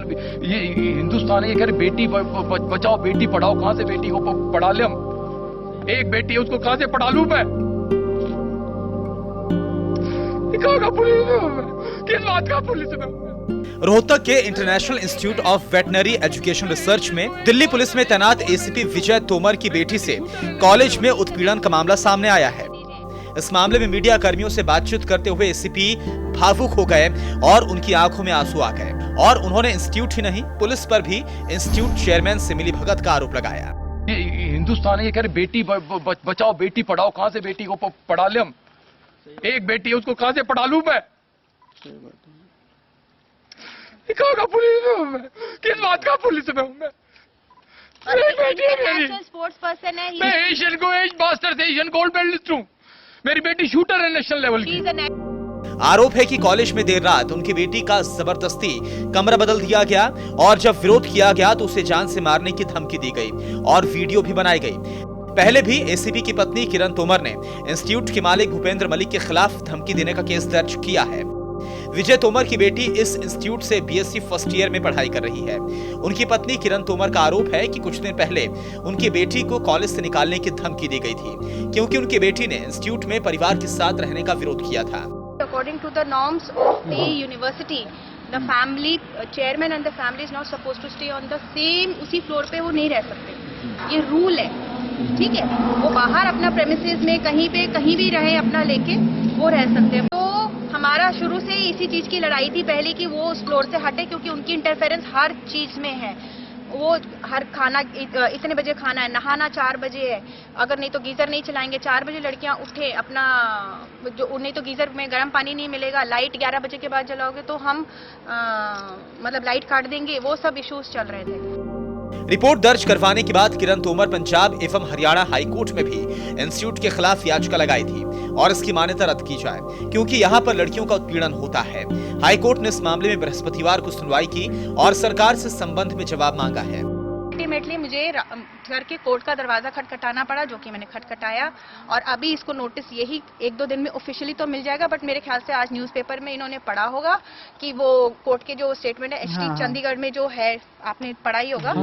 ये हिंदुस्तान है, ये कह रहे बेटी बचाओ बेटी पढ़ाओ। कहां से बेटी को पढ़ा ले हम? एक बेटी है, उसको कहां से पढ़ा लूं मैं? किस बात का पुलिस में? रोहतक के international institute of veterinary education research में दिल्ली पुलिस में तैनात एसीपी विजय तोमर की बेटी से कॉलेज में उत्पीड़न का मामला सामने आया है। इस मामले में मीडिया कर्मियों से बातचीत करते हुए एसीपी भावुक हो गए और उनकी आंखों में आंसू आ गए और उन्होंने इंस्टीट्यूट ही नहीं पुलिस पर भी इंस्टीट्यूट चेयरमैन से मिलीभगत का आरोप लगाया। ये हिंदुस्तान है, ये कह रहे बेटी बचाओ बेटी पढ़ाओ। कहां से बेटी को पढ़ा ले हम? एक बेटी है, उसको कहां से पढ़ा लूं मैं? पुलिस में हूं मैं? किस बात का पुलिस में हूं मैं? बेटी है मेरी, स्पोर्ट्स पर्सन है। मैं एशियन को मास्टर से एशियन गोल्ड मेडलिस्ट हूं। मेरी बेटी शूटर है नेशनल लेवल की। आरोप है कि कॉलेज में देर रात उनकी बेटी का जबरदस्ती कमरा बदल दिया गया और जब विरोध किया गया तो उसे जान से मारने की धमकी दी गई और वीडियो भी बनाई गई। पहले भी एसीपी की पत्नी किरण तोमर ने इंस्टीट्यूट के मालिक भूपेंद्र मलिक के खिलाफ धमकी देने का केस दर्ज किया है। विजय तोमर की बेटी इस इंस्टीट्यूट से बीएससी फर्स्ट ईयर में पढ़ाई कर रही है। उनकी पत्नी किरण तोमर का आरोप है कि कुछ दिन पहले उनकी बेटी को कॉलेज से निकालने की धमकी दी गई थी क्योंकि उनकी बेटी ने इंस्टीट्यूट में परिवार के साथ रहने का विरोध किया था। According to the norms of the university, the family chairman and the family is not supposed to stay on the same उसी फ्लोर पे वो नहीं रह सकते। ये रूल है, ठीक है? वो बाहर अपना प्रेमिसेस में कहीं भी रहे अपना लेके वो रह सकते हैं। तो हमारा शुरू से ही इसी चीज की लड़ाई थी पहले कि वो उस फ्लोर से हटे क्योंकि उनकी इंटरफेरेंस हर चीज में है। वो हर खाना इतने बजे खाना है, नहाना 4 बजे है, अगर नहीं तो गीजर नहीं चलाएंगे। 4 बजे लड़कियां उठे अपना जो नहीं तो गीजर में गर्म पानी नहीं मिलेगा, लाइट 11 बजे के बाद जलाओगे तो हम मतलब लाइट काट देंगे। वो सब इश्यूज चल रहे थे। रिपोर्ट दर्ज करवाने के बाद किरण तोमर पंजाब एवं हरियाणा हाईकोर्ट में भी इंस्टीट्यूट के खिलाफ याचिका लगाई थी और इसकी मान्यता रद्द की जाए क्योंकि यहाँ पर लड़कियों का उत्पीड़न होता है। हाईकोर्ट ने इस मामले में बृहस्पतिवार को सुनवाई की और सरकार से संबंध में जवाब मांगा है। अल्टीमेटली मुझे घर के कोर्ट का दरवाजा खटखटाना पड़ा जो कि मैंने खटखटाया और अभी इसको नोटिस यही 1-2 दिन में ऑफिशियली तो मिल जाएगा, बट मेरे ख्याल से आज न्यूज़पेपर में इन्होंने पढ़ा होगा कि वो कोर्ट के जो स्टेटमेंट है एचटी चंडीगढ़ में जो है, आपने पढ़ा ही होगा।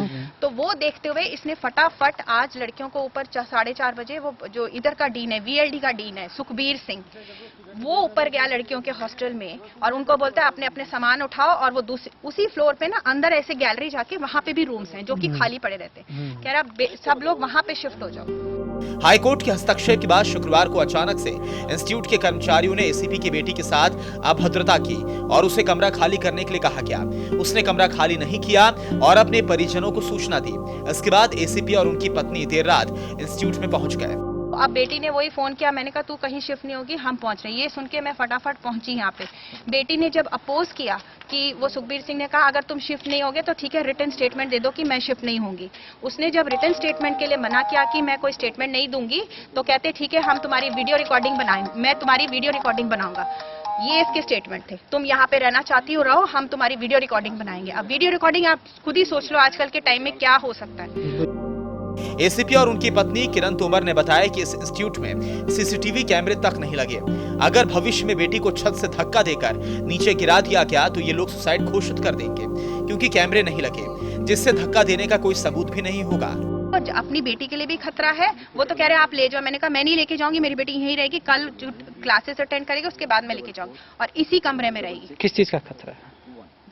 तो वो देखते हुए इसने फटाफट आज लड़कियों को ऊपर 4:30 बजे वो जो इधर का डीन है, वीएलडी का डीन है सुखबीर सिंह, वो ऊपर गया लड़कियों के हॉस्टल में और उनको बोलता है अपने अपने सामान उठाओ और वो उसी फ्लोर पे ना अंदर ऐसे गैलरी जाके वहां पे भी रूम्स हैं जो कि खाली पड़े रहते हैं। कह रहा सब लोग वहां पे शिफ्ट हो जाओ। हाईकोर्ट के हस्तक्षेप के बाद शुक्रवार को अचानक से इंस्टीट्यूट के कर्मचारियों ने एसीपी की बेटी के साथ अभद्रता की और उसे कमरा खाली करने के लिए कहा गया। उसने कमरा खाली नहीं किया और अपने परिजनों को सूचना दी। इसके बाद एसीपी और उनकी पत्नी देर रात इंस्टीट्यूट में पहुंच गए। अब बेटी ने वही फोन किया, मैंने कहा तू कहीं शिफ्ट नहीं होगी, हम पहुंच रहे हैं। ये सुन के मैं फटाफट पहुंची यहाँ पे। बेटी ने जब अपोज किया कि वो सुखबीर सिंह ने कहा अगर तुम शिफ्ट नहीं होगे तो ठीक है रिटन स्टेटमेंट दे दो कि मैं शिफ्ट नहीं होंगी। उसने जब रिटन स्टेटमेंट के लिए मना किया कि मैं कोई स्टेटमेंट नहीं दूंगी तो कहते ठीक है हम तुम्हारी वीडियो रिकॉर्डिंग बनाएंगे, मैं तुम्हारी वीडियो रिकॉर्डिंग बनाऊंगा। ये इसके स्टेटमेंट थे, तुम यहाँ पे रहना चाहती हो रहो, हम तुम्हारी वीडियो रिकॉर्डिंग बनाएंगे। अब वीडियो रिकॉर्डिंग आप खुद ही सोच लो आजकल के टाइम में क्या हो सकता है। एसीपी और उनकी पत्नी किरण तोमर ने बताया कि इस इंस्टीट्यूट में सीसीटीवी कैमरे तक नहीं लगे। अगर भविष्य में बेटी को छत से धक्का देकर नीचे गिरा दिया गया तो ये लोग सुसाइड घोषित कर देंगे क्योंकि कैमरे नहीं लगे, जिससे धक्का देने का कोई सबूत भी नहीं होगा। अपनी बेटी के लिए भी खतरा है। वो तो कह रहे हैं आप ले जाओ, मैंने कहा मैं नहीं लेके जाऊंगी, मेरी बेटी यहीं रहेगी, कल जो क्लासेस अटेंड करेगी उसके बाद मैं लेके जाऊंगी और इसी कमरे में रहेगी। किस चीज का खतरा है?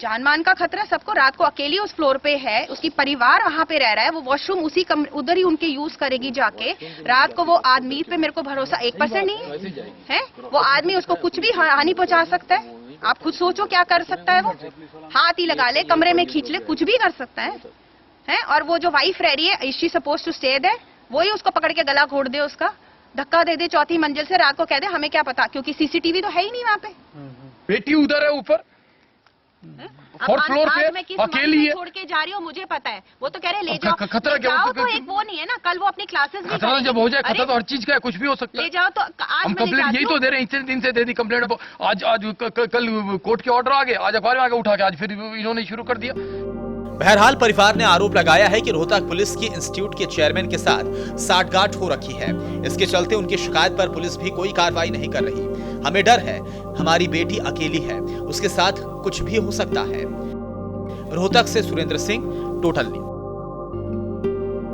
जानमान का खतरा सबको। रात को अकेली उस फ्लोर पे है, उसकी परिवार वहां पे रह रहा है, वो वॉशरूम उसी उधर ही उनके यूज करेगी जाके। रात को वो आदमी पे मेरे को भरोसा 1% नहीं है। वो आदमी उसको कुछ भी हानि पहुंचा सकता है। आप खुद सोचो क्या कर सकता है वो। हाथ ही लगा ले, कमरे में खींच ले, कुछ भी कर सकता है। और वो जो वाइफ रह रही है, is she suppose to stay there, वही उसको पकड़ के गला घोट दे, उसका धक्का दे दे 4थी मंजिल से, रात को कह दे हमें क्या पता, क्योंकि सीसीटीवी तो है ही नहीं वहाँ पे। बेटी उधर है ऊपर फोर्थ फ्लोर पे अकेली है। छोड़ के जा रही हो मुझे पता है। वो तो कह रहे ले जाओ, खतरा क्या जाओ तो एक वो नहीं है ना, कल वो अपनी क्लासेस भी खतरा जब हो जाए, खतरा तो हर चीज का है, कुछ भी हो सकता है। ले जाओ तो आज हम कंप्लेंट यही तो दे रहे हैं, इतने दिन से दे दी कंप्लेंट। आज कल कोर्ट के ऑर्डर आ गए, आज अखबार में आगे उठा के आज फिर इन्होंने शुरू कर दिया। बहरहाल परिवार ने आरोप लगाया है कि रोहतक पुलिस की इंस्टीट्यूट के चेयरमैन के साथ साठगांठ हो रखी है। इसके चलते उनकी शिकायत पर पुलिस भी कोई कार्रवाई नहीं कर रही। हमें डर है, हमारी बेटी अकेली है, उसके साथ कुछ भी हो सकता है। रोहतक से सुरेंद्र सिंह, टोटल न्यूज।